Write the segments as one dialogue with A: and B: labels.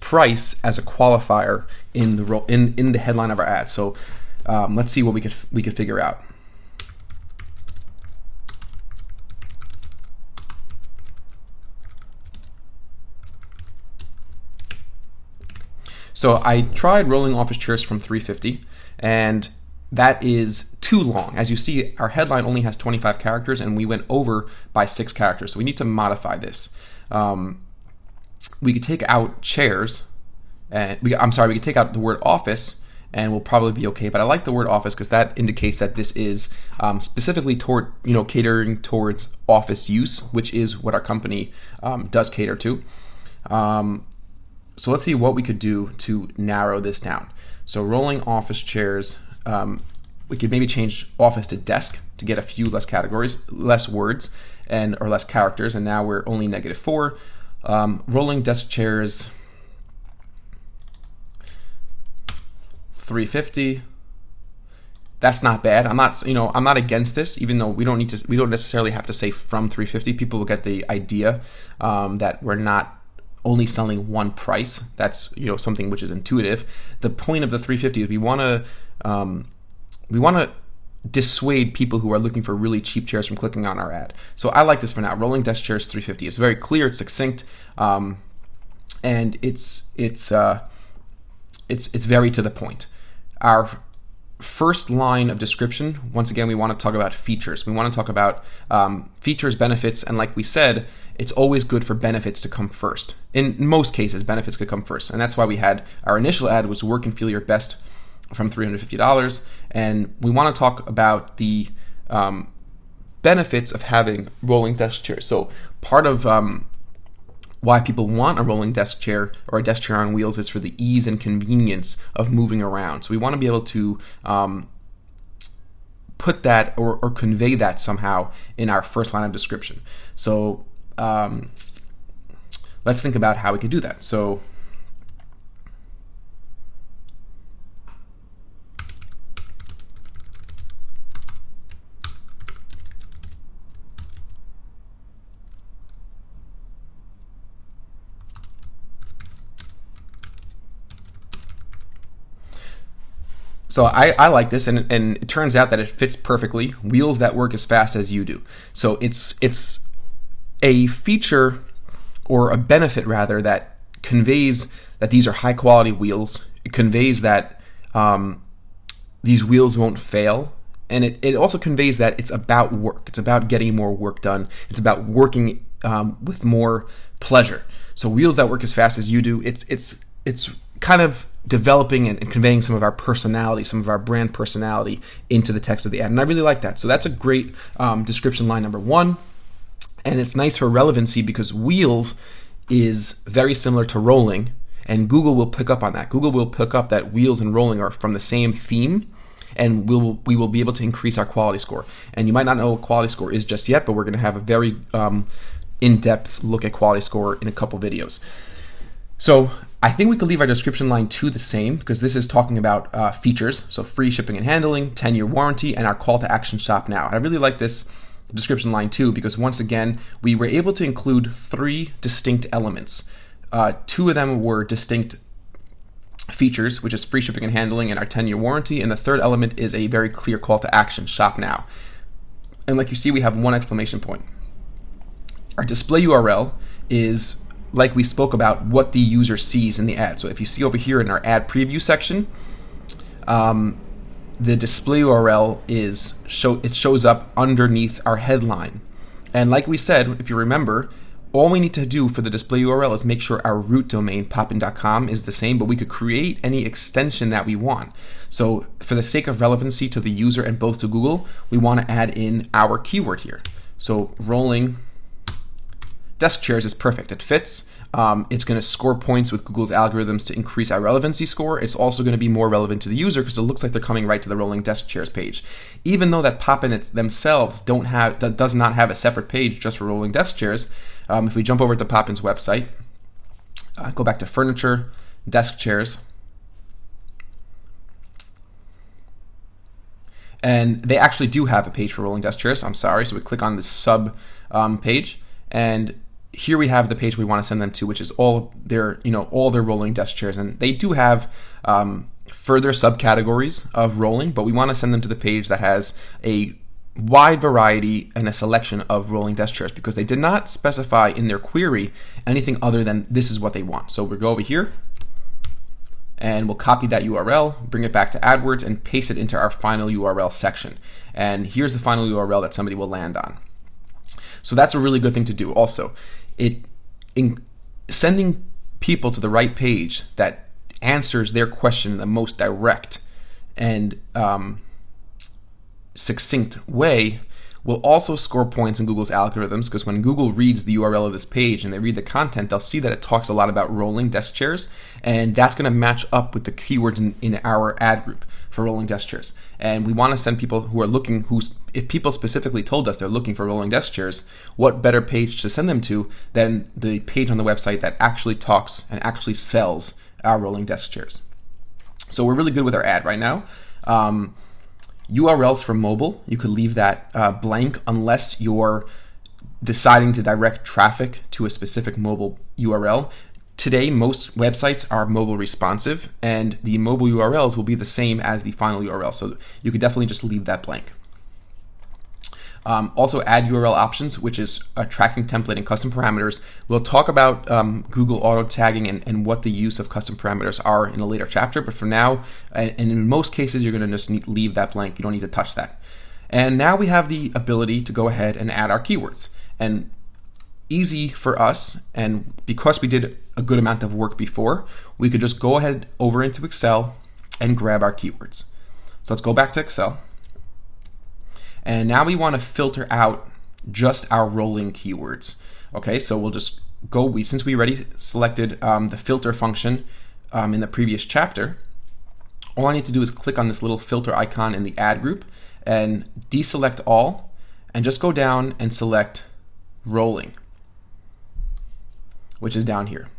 A: price as a qualifier in the headline of our ad. So let's see what we could figure out. So I tried rolling office chairs from 350, and that is too long. As you see, our headline only has 25 characters, and we went over by 6 characters. So we need to modify this. We could take out chairs, and we could take out the word office, and we'll probably be okay. But I like the word office because that indicates that this is specifically toward, catering towards office use, which is what our company does cater to. So let's see what we could do to narrow this down. So rolling office chairs, we could maybe change office to desk to get a few less categories, less words, or less characters, and now we're only -4. Rolling desk chairs, 350. That's not bad. I'm not against this, even though we don't necessarily have to say from 350. People will get the idea that we're not only selling one price. That's something which is intuitive. The point of the 350 is we want to dissuade people who are looking for really cheap chairs from clicking on our ad. So I like this for now. Rolling desk chairs 350. It's very clear, it's succinct, and it's very to the point. Our first line of description, once again, we want to talk about features. We want to talk about features, benefits, and like we said, it's always good for benefits to come first. In most cases, benefits could come first, and that's why we had our initial ad was work and feel your best from $350, and we want to talk about the benefits of having rolling desk chairs. So part of why people want a rolling desk chair or a desk chair on wheels is for the ease and convenience of moving around. So we want to be able to put that or convey that somehow in our first line of description. So let's think about how we could do that. So I like this, and it turns out that it fits perfectly. Wheels that work as fast as you do. So it's a feature, or a benefit rather, that conveys that these are high quality wheels. It conveys that these wheels won't fail, and it also conveys that it's about work. It's about getting more work done. It's about working with more pleasure. So wheels that work as fast as you do. It's kind of developing and conveying some of our personality, some of our brand personality into the text of the ad. And I really like that. So that's a great description line number 1. And it's nice for relevancy because wheels is very similar to rolling, and Google will pick up on that. Google will pick up that wheels and rolling are from the same theme, and we will be able to increase our quality score. And you might not know what quality score is just yet, but we're going to have a very in-depth look at quality score in a couple videos. So I think we could leave our description line 2 the same, because this is talking about features. So free shipping and handling, 10-year warranty, and our call to action, shop now. I really like this description line 2 because once again, we were able to include 3 distinct elements. 2 of them were distinct features, which is free shipping and handling and our 10-year warranty. And the third element is a very clear call to action, shop now. And like you see, we have 1 exclamation point. Our display URL is, like we spoke about, what the user sees in the ad. So if you see over here in our ad preview section, the display URL shows up underneath our headline. And like we said, if you remember, all we need to do for the display URL is make sure our root domain, poppin.com, is the same, but we could create any extension that we want. So for the sake of relevancy to the user and both to Google, we want to add in our keyword here. So rolling desk chairs is perfect. It fits. It's going to score points with Google's algorithms to increase our relevancy score. It's also going to be more relevant to the user because it looks like they're coming right to the rolling desk chairs page. Even though that Poppin themselves does not have a separate page just for rolling desk chairs, if we jump over to Poppin's website, go back to furniture, desk chairs, and they actually do have a page for rolling desk chairs. I'm sorry. So we click on the sub page, and here we have the page we want to send them to, which is all their rolling desk chairs, and they do have further subcategories of rolling, but we want to send them to the page that has a wide variety and a selection of rolling desk chairs, because they did not specify in their query anything other than this is what they want. So we'll go over here and we'll copy that URL, bring it back to AdWords, and paste it into our final URL section. And here's the final URL that somebody will land on. So that's a really good thing to do. Also, sending people to the right page that answers their question in the most direct and succinct way will also score points in Google's algorithms, because when Google reads the URL of this page and they read the content, they'll see that it talks a lot about rolling desk chairs, and that's going to match up with the keywords in our ad group for rolling desk chairs. And we want to send people who are looking, if people specifically told us they're looking for rolling desk chairs, what better page to send them to than the page on the website that actually talks and actually sells our rolling desk chairs. So we're really good with our ad right now. URLs for mobile, you could leave that blank unless you're deciding to direct traffic to a specific mobile URL. Today, most websites are mobile responsive, and the mobile URLs will be the same as the final URL, so you could definitely just leave that blank. Also, add URL options, which is a tracking template and custom parameters. We'll talk about Google auto tagging and what the use of custom parameters are in a later chapter, but for now, and in most cases, you're going to just leave that blank. You don't need to touch that. And now we have the ability to go ahead and add our keywords. And easy for us, and because we did a good amount of work before, we could just go ahead over into Excel and grab our keywords. So let's go back to Excel. And now we want to filter out just our rolling keywords. Okay, so we'll just go, since we already selected the filter function in the previous chapter, all I need to do is click on this little filter icon in the ad group and deselect all, and just go down and select rolling, which is down here.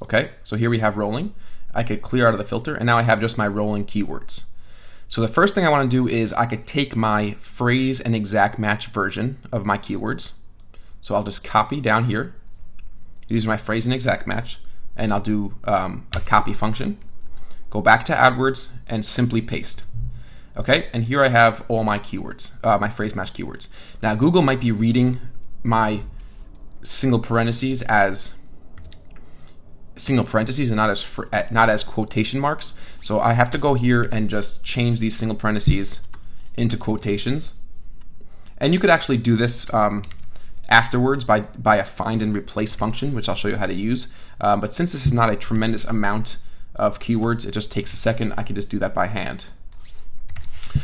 A: Okay, so here we have rolling. I could clear out of the filter, and now I have just my rolling keywords. So the first thing I want to do is I could take my phrase and exact match version of my keywords. So I'll just copy down here. These are my phrase and exact match, and I'll do a copy function. Go back to AdWords and simply paste. Okay, and here I have all my keywords, my phrase match keywords. Now Google might be reading my single parentheses as single parentheses and not as quotation marks. So I have to go here and just change these single parentheses into quotations. And you could actually do this afterwards by a find and replace function, which I'll show you how to use. But since this is not a tremendous amount of keywords, it just takes a second, I can just do that by hand.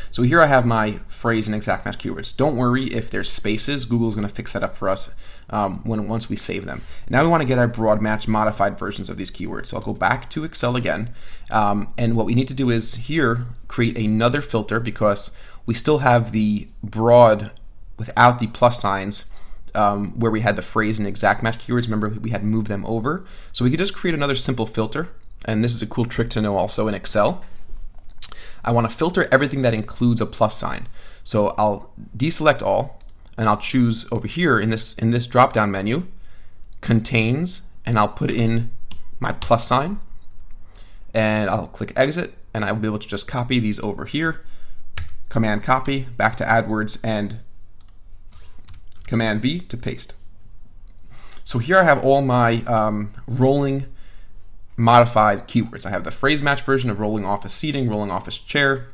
A: So here I have my phrase and exact match keywords. Don't worry if there's spaces. Google's going to fix that up for us once we save them. Now we want to get our broad match modified versions of these keywords. So I'll go back to Excel again. And what we need to do is here create another filter, because we still have the broad without the plus signs where we had the phrase and exact match keywords. Remember, we had moved them over. So we could just create another simple filter. And this is a cool trick to know also in Excel. I want to filter everything that includes a plus sign. So I'll deselect all, and I'll choose over here in this drop-down menu, contains, and I'll put in my plus sign, and I'll click exit, and I will be able to just copy these over here, Command copy, back to AdWords, and Command V to paste. So here I have all my rolling modified keywords. I have the phrase match version of rolling office seating, rolling office chair,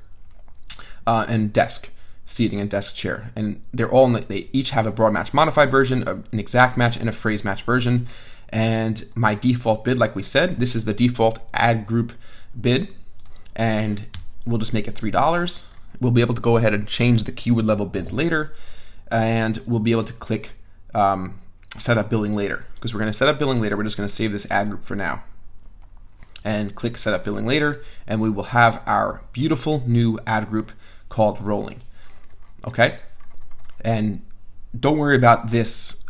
A: and desk seating and desk chair. And they each have a broad match modified version, an exact match, and a phrase match version. And my default bid, like we said, this is the default ad group bid, and we'll just make it $3. We'll be able to go ahead and change the keyword level bids later, and we'll be able to click set up billing later. Because we're going to set up billing later, we're just going to save this ad group for now. And click set up billing later, and we will have our beautiful new ad group called rolling. Okay, and don't worry about this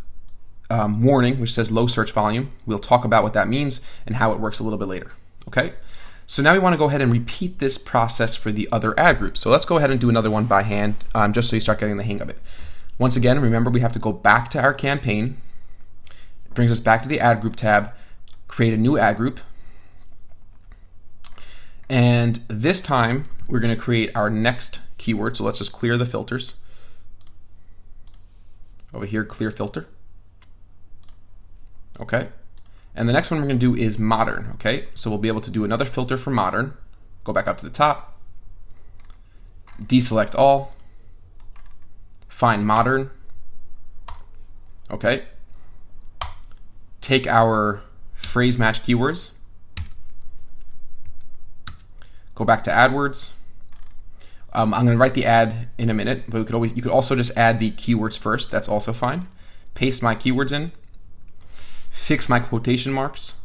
A: warning which says low search volume. We'll talk about what that means and how it works a little bit later. Okay, so now we want to go ahead and repeat this process for the other ad groups. So let's go ahead and do another one by hand, just so you start getting the hang of it. Once again, remember we have to go back to our campaign, Brings us back to the Add Group tab, create a new ad group. And this time, we're going to create our next keyword. So let's just clear the filters. Over here, clear filter. Okay. And the next one we're going to do is modern. Okay. So we'll be able to do another filter for modern. Go back up to the top. Deselect all. Find modern. Okay. Take our phrase match keywords. Go back to AdWords. I'm going to write the ad in a minute, but you could also just add the keywords first. That's also fine. Paste my keywords in. Fix my quotation marks.